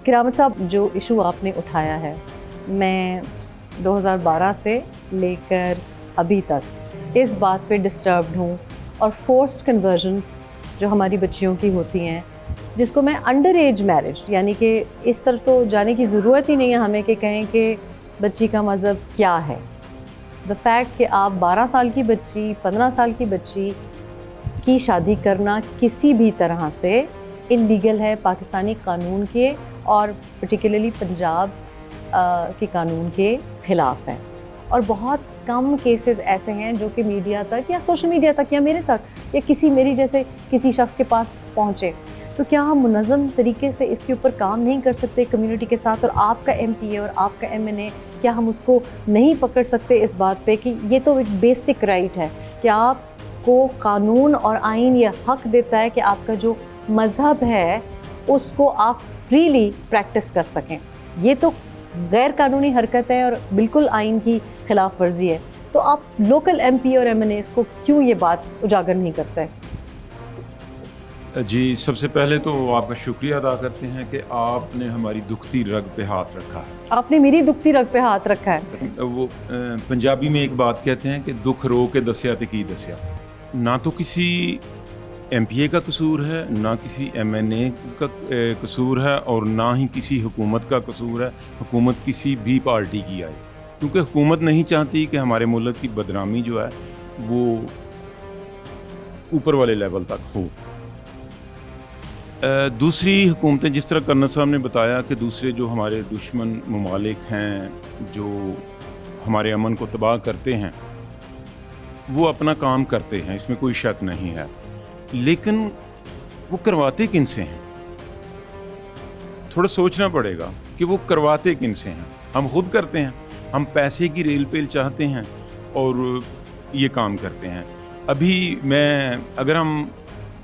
کرامت صاحب، جو ایشو آپ نے اٹھایا ہے، میں 2012 سے لے کر ابھی تک اس بات پہ ڈسٹربڈ ہوں، اور فورسڈ کنورژنس جو ہماری بچیوں کی ہوتی ہیں، جس کو میں انڈر ایج میرج، یعنی کہ اس طرح تو جانے کی ضرورت ہی نہیں ہے ہمیں کہ کہیں کہ بچی کا مذہب کیا ہے. دا فیکٹ کہ آپ 12 سال کی بچی، 15 سال کی بچی کی شادی کرنا کسی بھی طرح سے انلیگل ہے پاکستانی قانون کے، اور پرٹیکولرلی پنجاب کے قانون کے خلاف ہے. اور بہت کم کیسز ایسے ہیں جو کہ میڈیا تک یا سوشل میڈیا تک یا میرے تک یا کسی میری جیسے کسی شخص کے پاس پہنچے. تو کیا ہم منظم طریقے سے اس کے اوپر کام نہیں کر سکتے کمیونٹی کے ساتھ؟ اور آپ کا ایم پی اے اور آپ کا ایم این اے، کیا ہم اس کو نہیں پکڑ سکتے اس بات پہ کہ یہ تو ایک بیسک رائٹ ہے کہ آپ کو قانون اور آئین یہ حق دیتا ہے کہ آپ کا جو مذہب ہے اس کو آپ فریلی پریکٹس کر سکیں. یہ تو غیر قانونی حرکت ہے اور بالکل آئین کی خلاف ورزی ہے. تو آپ لوکل ایم پی اور ایم این اے اس کو کیوں یہ بات اجاگر نہیں کرتا ہے؟ جی، سب سے پہلے تو آپ کا شکریہ ادا کرتے ہیں کہ آپ نے ہماری دکھتی رگ پہ ہاتھ رکھا ہے. آپ نے میری دکھتی رگ پہ ہاتھ رکھا ہے. وہ پنجابی میں ایک بات کہتے ہیں کہ دکھ رو کے دسیا تے کی دسیا. نہ تو کسی ایم پی اے کا قصور ہے، نہ کسی ایم این اے کا قصور ہے، اور نہ ہی کسی حکومت کا قصور ہے. حکومت کسی بھی پارٹی کی آئے، کیونکہ حکومت نہیں چاہتی کہ ہمارے ملک کی بدنامی جو ہے وہ اوپر والے لیول تک ہو. دوسری حکومتیں، جس طرح کرنل صاحب نے بتایا کہ دوسرے جو ہمارے دشمن ممالک ہیں جو ہمارے امن کو تباہ کرتے ہیں، وہ اپنا کام کرتے ہیں، اس میں کوئی شک نہیں ہے. لیکن وہ کرواتے کن سے ہیں؟ تھوڑا سوچنا پڑے گا کہ وہ کرواتے کن سے ہیں. ہم خود کرتے ہیں، ہم پیسے کی ریل پیل چاہتے ہیں اور یہ کام کرتے ہیں. ابھی اگر ہم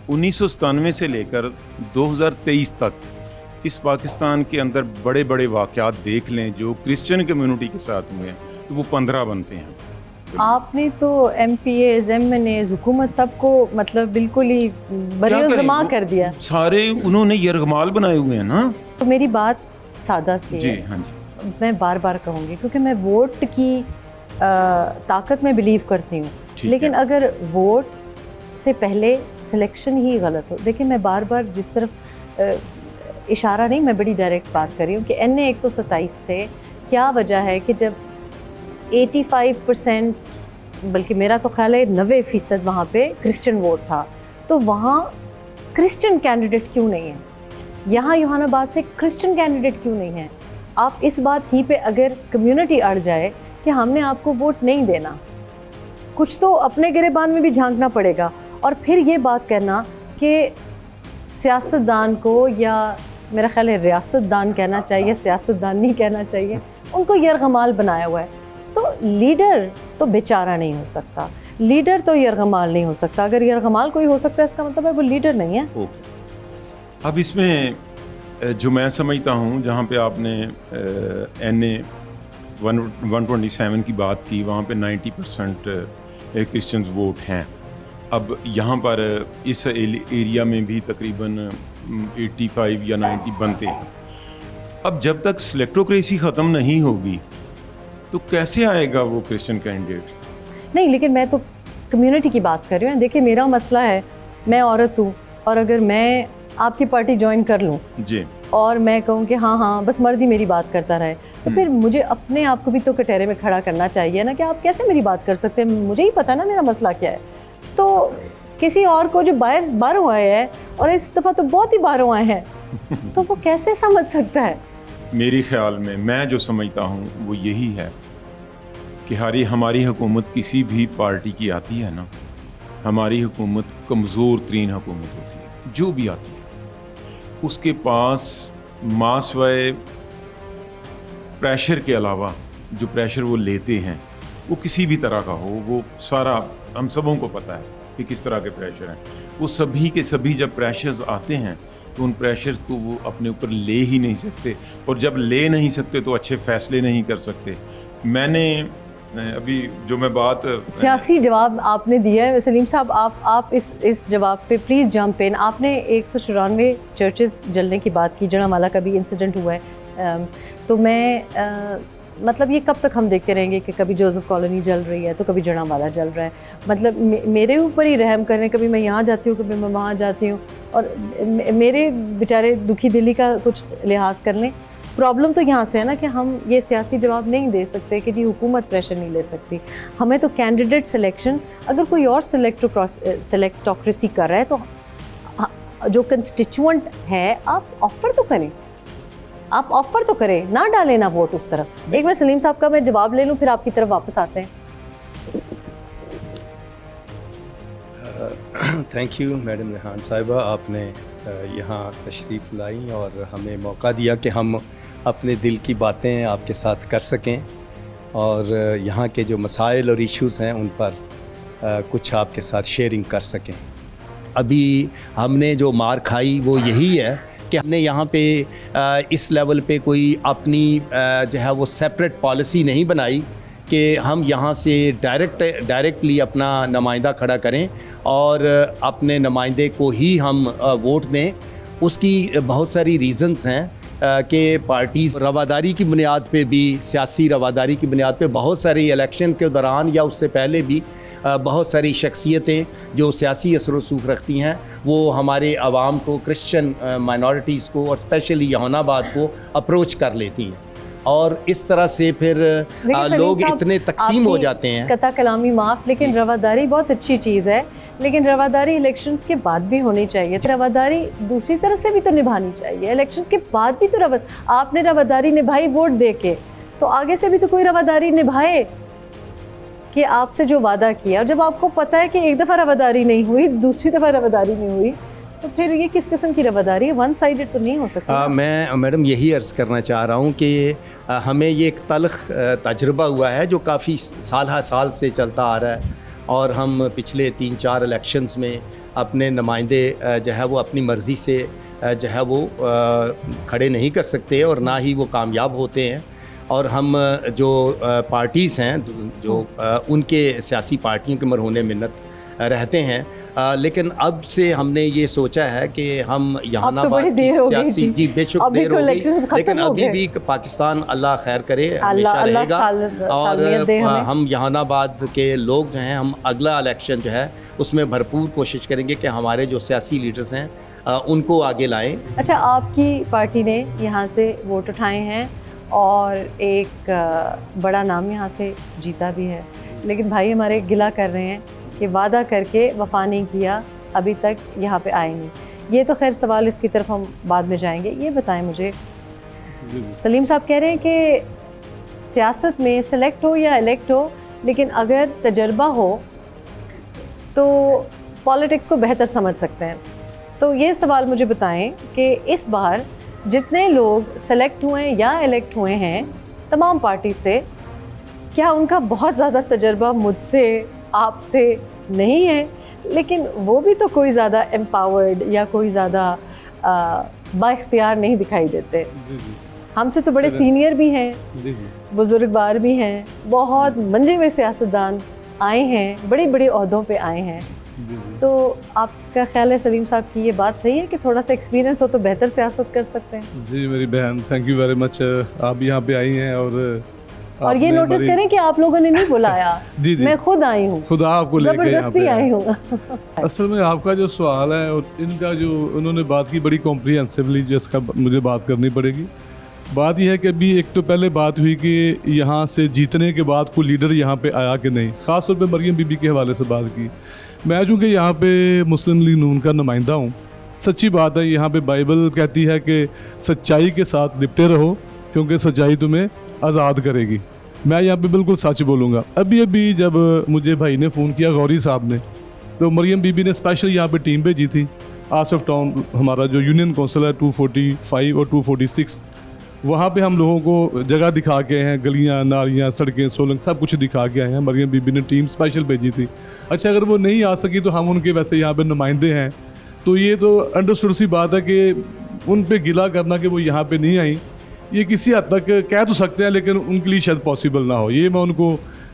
1997 سے لے کر 2023 تک اس پاکستان کے اندر بڑے بڑے واقعات دیکھ لیں جو کرسچن کمیونٹی کے ساتھ ہوئے ہیں، تو وہ 15 بنتے ہیں. آپ نے تو M P As, M N As, حکومت سب کو مطلب بالکل ہی بریوزما کر دیا. سارے انہوں نے یرغمال بنائے ہوئے ہیں نا. تو میری بات سادہ سی جی ہے. ہاں جی، میں بار بار کہوں گی کیونکہ میں ووٹ کی طاقت میں بلیو کرتی ہوں، لیکن اگر ووٹ سے پہلے سلیکشن ہی غلط ہو. دیکھیں، میں بار بار جس طرف اشارہ نہیں، میں بڑی ڈائریکٹ بات کر رہی ہوں کہ این اے 127 سے کیا وجہ ہے کہ جب 85% بلکہ میرا تو خیال ہے 90% وہاں پہ کرسچن ووٹ تھا، تو وہاں کرسچن کینڈیڈیٹ کیوں نہیں ہے؟ یہاں یوحنا آباد سے کرسچن کینڈیڈیٹ کیوں نہیں ہے؟ آپ اس بات ہی پہ اگر کمیونٹی اڑ جائے کہ ہم نے آپ کو ووٹ نہیں دینا، کچھ تو اپنے گریبان میں بھی جھانکنا پڑے گا. اور پھر یہ بات کرنا کہ سیاستدان کو، یا میرا خیال ہے ریاست دان کہنا چاہیے، سیاستدان نہیں کہنا چاہیے، ان کو یرغمال بنایا ہوا ہے. تو لیڈر تو بیچارہ نہیں ہو سکتا، لیڈر تو یرغمال نہیں ہو سکتا. اگر یرغمال کوئی ہو سکتا ہے اس کا مطلب ہے وہ لیڈر نہیں ہے. اب اس میں جو میں سمجھتا ہوں، جہاں پہ آپ نے این اے 127 کی بات کی، وہاں پہ 90% کرسچنز ووٹ ہیں. اب یہاں پر اس ایریا میں بھی تقریباً 85 یا 90 بنتے ہیں. اب جب تک سلیکٹوکریسی ختم نہیں ہوگی تو کیسے آئے گا وہ کرسچن کینڈیڈیٹ؟ نہیں، لیکن میں تو کمیونٹی کی بات کر رہی ہوں. دیکھیں، میرا مسئلہ ہے، میں عورت ہوں، اور اگر میں آپ کی پارٹی جوائن کر لوں جی اور میں کہوں کہ ہاں بس مرد ہی میری بات کرتا رہے، تو پھر مجھے اپنے آپ کو بھی تو کٹہرے میں کھڑا کرنا چاہیے نا کہ آپ کیسے میری بات کر سکتے ہیں؟ مجھے ہی پتہ نا میرا مسئلہ کیا ہے. تو کسی اور کو جو باہروں آئے ہیں، اور اس دفعہ تو بہت ہی باہروں آئے ہیں، تو وہ کیسے سمجھ سکتا ہے؟ میرے خیال میں جو سمجھتا ہوں وہ یہی ہے کہ ہماری حکومت کسی بھی پارٹی کی آتی ہے نا، ہماری حکومت کمزور ترین حکومت ہوتی ہے. جو بھی آتی ہے اس کے پاس ماسوائے پریشر کے علاوہ جو پریشر وہ لیتے ہیں وہ کسی بھی طرح کا ہو، وہ سارا ہم سبوں کو پتہ ہے کہ کس طرح کے پریشر ہیں. وہ سبھی کے سبھی جب پریشرز آتے ہیں تو ان پریشر کو وہ اپنے اوپر لے ہی نہیں سکتے، اور جب لے نہیں سکتے تو اچھے فیصلے نہیں کر سکتے. میں نے ابھی جو میں بات سیاسی جواب آپ نے دیا ہے سلیم صاحب. آپ اس جواب پہ پلیز جمپ ان. آپ نے 194 چرچز جلنے کی بات کی. جڑامالہ کا بھی انسیڈنٹ ہوا ہے, تو میں مطلب یہ کب تک ہم دیکھتے رہیں گے کہ کبھی جوزف کالونی جل رہی ہے تو کبھی جڑامالہ جل رہا ہے. مطلب میرے اوپر ہی رحم کریں, کبھی میں یہاں جاتی ہوں کبھی میں وہاں جاتی ہوں, اور میرے بیچارے دکھی دلی کا کچھ لحاظ کر لیں. پرابلم تو یہاں سے ہے نا کہ ہم یہ سیاسی جواب نہیں دے سکتے کہ جی حکومت پریشر نہیں لے سکتی. ہمیں تو کینڈیڈیٹ سلیکشن, اگر کوئی اور سلیکٹوکریسی کر رہا ہے تو جو کنسٹیچوئنٹ ہے آپ آفر تو کریں, آپ آفر تو کریں, نہ ڈالیں نہ ووٹ اس طرف. ایک بار سلیم صاحب کا میں جواب لے لوں پھر آپ کی طرف واپس آتے ہیں. تھینک یو میڈم ریحان صاحبہ, آپ نے یہاں تشریف لائیں اور ہمیں موقع دیا کہ ہم اپنے دل کی باتیں آپ کے ساتھ کر سکیں اور یہاں کے جو مسائل اور ایشوز ہیں ان پر کچھ آپ کے ساتھ شیئرنگ کر سکیں. ابھی ہم نے جو مار کھائی وہ یہی ہے کہ ہم نے یہاں پہ اس لیول پہ کوئی اپنی جو ہے وہ سیپریٹ پالیسی نہیں بنائی کہ ہم یہاں سے ڈائریکٹلی اپنا نمائندہ کھڑا کریں اور اپنے نمائندے کو ہی ہم ووٹ دیں. اس کی بہت ساری ریزنز ہیں کہ پارٹیز رواداری کی بنیاد پہ بھی, سیاسی رواداری کی بنیاد پہ بہت ساری الیکشن کے دوران یا اس سے پہلے بھی بہت ساری شخصیتیں جو سیاسی اثر و رسوخ رکھتی ہیں وہ ہمارے عوام کو, کرسچن مائنورٹیز کو اور اسپیشلی جہان آباد کو اپروچ کر لیتی ہیں, اور اس طرح سے پھر لوگ اتنے تقسیم ہو جاتے ہیں. قطع کلامی معاف, لیکن رواداری بہت اچھی چیز ہے, لیکن رواداری الیکشنز کے بعد بھی ہونی چاہیے. رواداری دوسری طرف سے بھی تو نبھانی چاہیے. الیکشنز کے بعد بھی تو آپ نے رواداری نبھائی ووٹ دے کے, تو آگے سے بھی تو کوئی رواداری نبھائے کہ آپ سے جو وعدہ کیا, اور جب آپ کو پتہ ہے کہ ایک دفعہ رواداری نہیں ہوئی, دوسری دفعہ رواداری نہیں ہوئی, تو پھر یہ کس قسم کی رواداری ہے؟ ون سائیڈڈ تو نہیں ہو سکتا. میں میڈم یہی عرض کرنا چاہ رہا ہوں کہ ہمیں یہ ایک تلخ تجربہ ہوا ہے جو کافی سال سے چلتا آ رہا ہے, اور ہم پچھلے 3-4 الیکشنز میں اپنے نمائندے جو ہے وہ اپنی مرضی سے جو ہے وہ کھڑے نہیں کر سکتے اور نہ ہی وہ کامیاب ہوتے ہیں. اور ہم جو پارٹیز ہیں جو ان کے سیاسی پارٹیوں کے مرہون منت رہتے ہیں, لیکن اب سے ہم نے یہ سوچا ہے کہ ہم جہان آباد کی سیاسی جی بے شک دیر ہو گئی, لیکن ابھی بھی پاکستان اللہ خیر کرے ہمیشہ رہے گا, اور ہم جہان آباد کے لوگ جو ہیں ہم اگلا الیکشن جو ہے اس میں بھرپور کوشش کریں گے کہ ہمارے جو سیاسی لیڈرز ہیں ان کو آگے لائیں. اچھا, آپ کی پارٹی نے یہاں سے ووٹ اٹھائے ہیں اور ایک بڑا نام یہاں سے جیتا بھی ہے, لیکن بھائی ہمارے گلہ کر رہے ہیں کہ وعدہ کر کے وفا نہیں کیا, ابھی تک یہاں پہ آئے نہیں. یہ تو خیر سوال اس کی طرف ہم بعد میں جائیں گے. یہ بتائیں مجھے, سلیم صاحب کہہ رہے ہیں کہ سیاست میں سلیکٹ ہو یا الیکٹ ہو, لیکن اگر تجربہ ہو تو پالیٹکس کو بہتر سمجھ سکتے ہیں. تو یہ سوال مجھے بتائیں کہ اس بار جتنے لوگ سلیکٹ ہوئے یا الیکٹ ہوئے ہیں تمام پارٹی سے, کیا ان کا بہت زیادہ تجربہ مجھ سے آپ سے نہیں ہے, لیکن وہ بھی تو کوئی زیادہ امپاورڈ یا کوئی زیادہ با اختیار نہیں دکھائی دیتے. ہم سے تو بڑے سینئر بھی ہیں, بزرگوار بھی ہیں, بہت منجے ہوئے سیاستدان آئے ہیں, بڑی بڑی عہدوں پہ آئے ہیں. تو آپ کا خیال ہے سلیم صاحب کی یہ بات صحیح ہے کہ تھوڑا سا ایکسپیرینس ہو تو بہتر سیاست کر سکتے ہیں؟ جی میری بہن, تھینک یو ویری مچ, آپ یہاں پہ آئی ہیں اور یہ نوٹس کریں کہ آپ لوگوں نے نہیں بلایا, میں خود آئی ہوں, خدا آپ کو لے کے یہاں پہ آئی ہوں. اصل میں آپ کا جو سوال ہے اور ان کا جو انہوں نے بات کی بڑی کمپریہنسولی, جس کا مجھے بات کرنی پڑے گی. بات یہ ہے کہ ابھی ایک تو پہلے بات ہوئی کہ یہاں سے جیتنے کے بعد کوئی لیڈر یہاں پہ آیا کہ نہیں, خاص طور پہ مریم بی بی کے حوالے سے بات کی. میں چونکہ یہاں پہ مسلم لیگ نون کا نمائندہ ہوں, سچی بات ہے یہاں پہ بائبل کہتی ہے کہ سچائی کے ساتھ لپٹے رہو کیونکہ سچائی تمہیں آزاد کرے گی. میں یہاں پہ بالکل سچ بولوں گا. ابھی جب مجھے بھائی نے فون کیا, غوری صاحب نے, تو مریم بی بی نے اسپیشل یہاں پہ ٹیم بھیجی تھی. آصف ٹاؤن ہمارا جو یونین کونسل ہے 245 اور 246, وہاں پہ ہم لوگوں کو جگہ دکھا کے آئے ہیں, گلیاں, نالیاں, سڑکیں, سولنگ سب کچھ دکھا کے آئے ہیں. مریم بی بی نے ٹیم اسپیشل بھیجی تھی. اچھا, اگر وہ نہیں آ سکی تو ہم ان کے ویسے یہاں پہ نمائندے ہیں, تو یہ تو انڈرسٹوڈ سی بات ہے کہ ان پہ گلہ کرنا کہ وہ یہاں پہ نہیں آئیں, یہ کسی حد تک کہہ تو سکتے ہیں لیکن ان کے لیے شاید پاسبل نہ ہو. یہ میں ان کو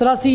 83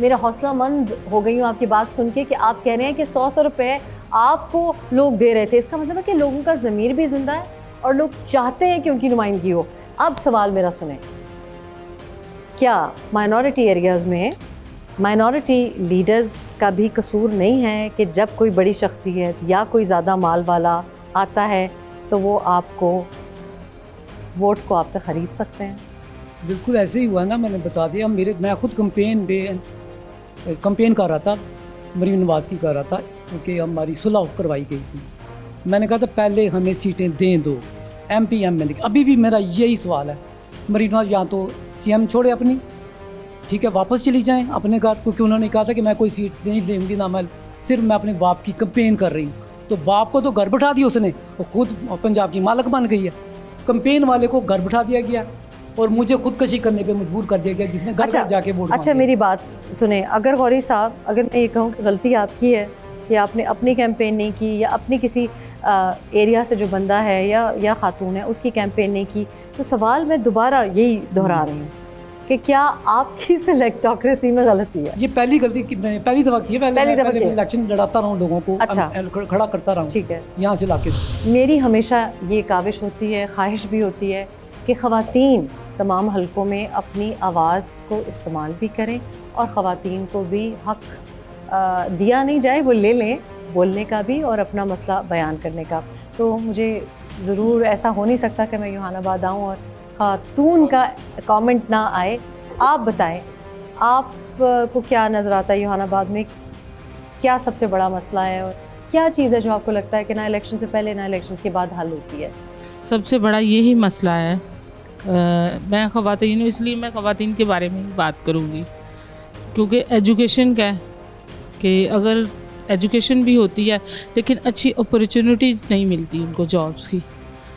میرا حوصلہ مند ہو گئی ہوں آپ کی بات سن کے کہ آپ کہہ رہے ہیں کہ 100 روپے آپ کو لوگ دے رہے تھے. اس کا مطلب ہے کہ لوگوں کا ضمیر بھی زندہ ہے اور لوگ چاہتے ہیں کہ ان کی نمائندگی ہو. اب سوال میرا سنیں, کیا مائنورٹی ایریاز میں مائنورٹی لیڈرز کا بھی قصور نہیں ہے کہ جب کوئی بڑی شخصیت یا کوئی زیادہ مال والا آتا ہے تو وہ آپ کو ووٹ کو آپ پہ خرید سکتے ہیں؟ بالکل ایسے ہی ہوا نا, میں نے بتا دیا. میں خود کمپین کر رہا تھا, مریم نواز کی کر رہا تھا, کیونکہ ہماری صلح کروائی گئی تھی. میں نے کہا تھا پہلے ہمیں سیٹیں دیں دو ایم میں. ابھی بھی میرا یہی سوال ہے, مریم نواز یا تو سی ایم چھوڑے اپنی, ٹھیک ہے, واپس چلی جائیں اپنے گھر, کیونکہ انہوں نے کہا تھا کہ میں کوئی سیٹ نہیں لوں گی, نہ میں صرف میں اپنے باپ کی کمپین کر رہی ہوں. تو باپ کو تو گھر بٹھا دیا اس نے, وہ خود پنجاب کی مالک بن گئی ہے. کمپین والے کو گھر بٹھا دیا گیا اور مجھے خودکشی کرنے پہ مجبور کر دیا گیا, جس نے گھر گھر جا کے ووٹ. اچھا میری بات سنیں, اگر غوری صاحب, اگر میں یہ کہوں کہ غلطی آپ کی ہے کہ آپ نے اپنی کیمپین نہیں کی یا اپنی کسی ایریا سے جو بندہ ہے یا خاتون ہے اس کی کیمپین نہیں کی, تو سوال میں دوبارہ یہی دہرا رہی ہوں کہ کیا آپ کی سلیکٹوکریسی میں غلطی ہے؟ یہ پہلی غلطی میں پہلی دفعہ کی ہے. پہلے میں الیکشن لڑاتا رہا ہوں, لوگوں کو اچھا کھڑا کرتا رہا ہوں, ٹھیک ہے. یہاں سے علاقے سے میری ہمیشہ یہ کاوش ہوتی ہے, خواہش بھی ہوتی ہے کہ خواتین تمام حلقوں میں اپنی آواز کو استعمال بھی کریں اور خواتین کو بھی حق دیا نہیں جائے, وہ لے لیں بولنے کا بھی اور اپنا مسئلہ بیان کرنے کا. تو مجھے ضرور ایسا ہو نہیں سکتا کہ میں یوحان آباد آؤں اور خاتون کا کامنٹ نہ آئے. آپ بتائیں, آپ کو کیا نظر آتا ہے یوحان آباد میں کیا سب سے بڑا مسئلہ ہے, اور کیا چیز ہے جو آپ کو لگتا ہے کہ نہ الیکشن سے پہلے نہ الیکشنز کے بعد حل ہوتی ہے؟ سب سے بڑا یہی مسئلہ ہے. میں خواتین ہوں, اس لیے میں خواتین کے بارے میں بات کروں گی, کیونکہ ایجوکیشن کا ہے کہ اگر ایجوکیشن بھی ہوتی ہے لیکن اچھی اپرچونیٹیز نہیں ملتی ان کو جابس کی.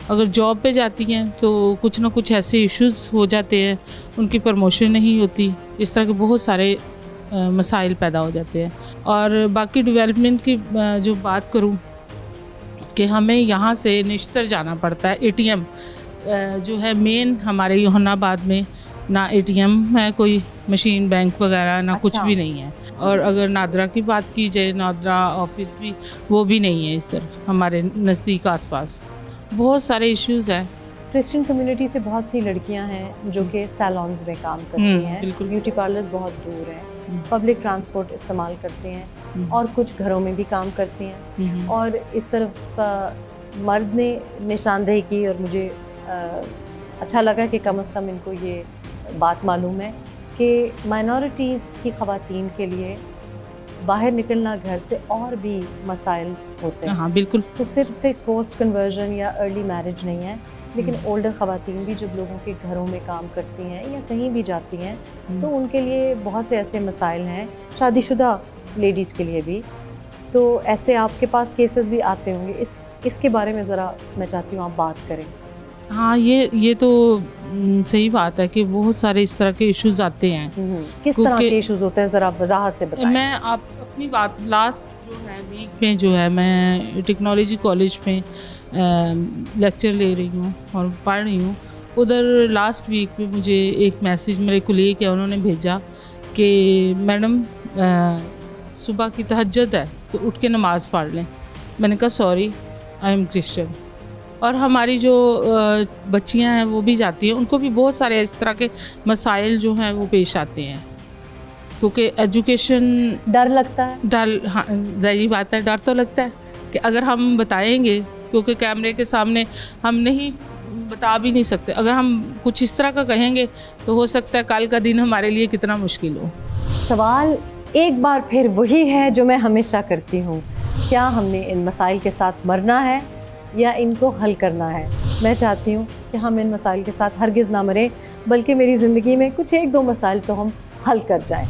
اگر جاب پہ جاتی ہیں تو کچھ نہ کچھ ایسے ایشوز ہو جاتے ہیں, ان کی پروموشن نہیں ہوتی, اس طرح کے بہت سارے مسائل پیدا ہو جاتے ہیں. اور باقی ڈیولپمنٹ کی جو بات کروں کہ ہمیں یہاں سے نشتر جانا پڑتا ہے. اے ٹی ایم جو ہے مین ہمارے یوحان آباد میں نہ اے ٹی ایم ہے, کوئی مشین بینک وغیرہ نہ کچھ بھی نہیں ہے. اور اگر نادرا کی بات کی جائے, نادرا آفس بھی وہ بھی نہیں ہے اس طرح ہمارے نزدیک آس پاس. بہت سارے ایشوز ہیں. کرسچن کمیونٹی سے بہت سی لڑکیاں ہیں جو کہ سیلونز میں کام کرتی ہیں, بیوٹی پارلرز بہت دور ہیں, پبلک ٹرانسپورٹ استعمال کرتے ہیں اور کچھ گھروں میں بھی کام کرتی ہیں. اور اس طرف مرد نے نشاندہی کی اور مجھے اچھا لگا کہ کم از کم ان کو یہ بات معلوم ہے کہ مائنورٹیز کی خواتین کے لیے باہر نکلنا گھر سے اور بھی مسائل ہوتے ہیں. ہاں بالکل. سو صرف ایک فورسڈ کنورژن یا ارلی میرج نہیں ہے, لیکن اولڈر خواتین بھی جب لوگوں کے گھروں میں کام کرتی ہیں یا کہیں بھی جاتی ہیں تو ان کے لیے بہت سے ایسے مسائل ہیں, شادی شدہ لیڈیز کے لیے بھی. تو ایسے آپ کے پاس کیسز بھی آتے ہوں گے, اس کے بارے میں ذرا میں چاہتی ہوں آپ بات کریں. ہاں یہ تو صحیح بات ہے کہ بہت سارے اس طرح کے ایشوز آتے ہیں. کس طرح کے ایشوز ہوتے ہیں ذرا وضاحت سے بتائیں. میں آپ اپنی بات لاسٹ جو ہے ویک میں جو ہے میں ٹیکنالوجی کالج میں لیکچر لے رہی ہوں اور پڑھ رہی ہوں. ادھر لاسٹ ویک میں مجھے ایک میسیج میرے کولیگ ہے انہوں نے بھیجا کہ میڈم صبح کی تہجد ہے تو اٹھ کے نماز پڑھ لیں. میں نے کہا سوری آئی ایم کرسچن. اور ہماری جو بچیاں ہیں وہ بھی جاتی ہیں, ان کو بھی بہت سارے اس طرح کے مسائل جو ہیں وہ پیش آتے ہیں, کیونکہ ایجوکیشن. ڈر لگتا ہے؟ ہاں ظاہری بات ہے, ڈر تو لگتا ہے کہ اگر ہم بتائیں گے, کیونکہ کیمرے کے سامنے ہم نہیں بتا بھی نہیں سکتے, اگر ہم کچھ اس طرح کا کہیں گے تو ہو سکتا ہے کل کا دن ہمارے لیے کتنا مشکل ہو. سوال ایک بار پھر وہی ہے جو میں ہمیشہ کرتی ہوں, کیا ہم نے ان مسائل کے ساتھ مرنا ہے یا ان کو حل کرنا ہے؟ میں چاہتی ہوں کہ ہم ان مسائل کے ساتھ ہرگز نہ مریں, بلکہ میری زندگی میں کچھ ایک دو مسائل تو ہم حل کر جائیں.